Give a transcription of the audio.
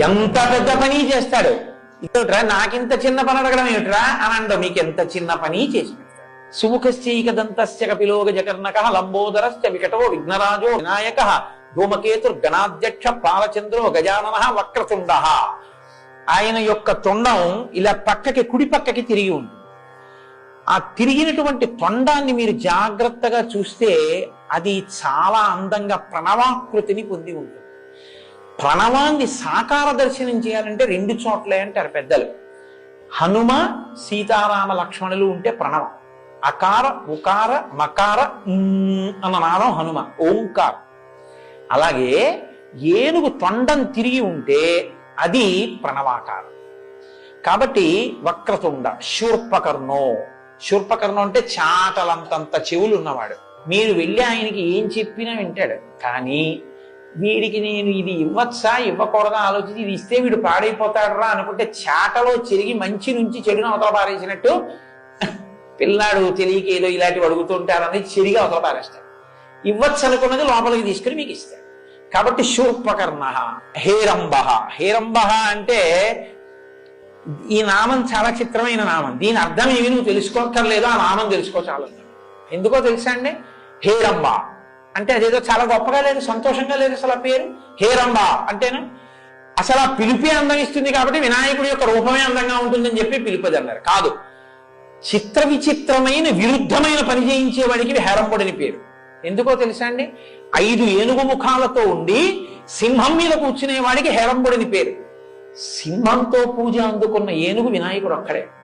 ఎంత పెద్ద పని చేస్తాడు. ఇట్రా నాకింత చిన్న పని అడగడం ఏమిట్రా అని అంటావు. మీకు ఎంత చిన్న పని చేసి పెడతాడు. సుముఖశ్చైక దంతస్య కపిలో గజకర్ణకః లంబోదరశ్చ వికటో విఘ్నరాజో వినాయకః ధూమకేతుర్గణాధ్యక్ష పాలచంద్రో గజాననః వక్రతుండః. ఆయన యొక్క తొండం ఇలా పక్కకి కుడి పక్కకి తిరిగి ఉంటుంది. ఆ తిరిగినటువంటి తొండాన్ని మీరు జాగ్రత్తగా చూస్తే అది చాలా అందంగా ప్రణవాకృతిని పొంది ఉంటుంది. ప్రణవాన్ని సాకార దర్శనం చేయాలంటే 2 చోట్లే అంటారు పెద్దలు. హనుమ సీతారామ లక్ష్మణులు ఉంటే ప్రణవం, అకార ఉకార మకార అన్న నాదం హనుమ ఓంకారం. అలాగే ఏనుగు తొండం తిరిగి ఉంటే అది ప్రణవాకారం. కాబట్టి వక్రతుండ శూర్పకర్ణో. శూర్పకర్ణం అంటే చాటలంతంత చెవులు ఉన్నవాడు. మీరు వెళ్ళి ఆయనకి ఏం చెప్పినా వింటాడు. కానీ వీడికి నేను ఇది ఇవ్వచ్చా ఇవ్వకూడదా ఆలోచించి ఇది ఇస్తే వీడు పాడైపోతాడరా అనుకుంటే చాటలో చెరిగి మంచి నుంచి చెడును అవతల పారేసినట్టు పిల్లాడు తెలియక ఏదో ఇలాంటివి అడుగుతుంటారని చెరిగి అవతల పారేస్తాడు. ఇవ్వచ్చు అనుకున్నది లోపలికి తీసుకుని మీకు ఇస్తాడు. కాబట్టి శూర్పకర్ణ. హేరంబ. హేరంబ అంటే ఈ నామం చాలా చిత్రమైన నామం. దీని అర్థం ఏమి నువ్వు తెలుసుకోక్కర్లేదు, ఆ నామం తెలుసుకో చాలు. ఎందుకో తెలుసా అండి? హేరంబ అంటే అదేదో చాలా గొప్పగా లేదు, సంతోషంగా లేదు అసలు ఆ పేరు. హేరంబ అంటేనే అసలు ఆ పిలిపే అందం ఇస్తుంది. కాబట్టి వినాయకుడి యొక్క రూపమే అందంగా ఉంటుందని చెప్పి పిలిపది అన్నారు. కాదు, చిత్ర విచిత్రమైన విరుద్ధమైన పని చేయించేవాడికి హేరంబుడని పేరు. ఎందుకో తెలుసా అండి? 5 ఏనుగు ముఖాలతో ఉండి సింహం మీద కూర్చునే వాడికి హేరంబుడని పేరు. సింహంతో పూజ అందుకున్న ఏనుగు వినాయకుడు ఒక్కడే.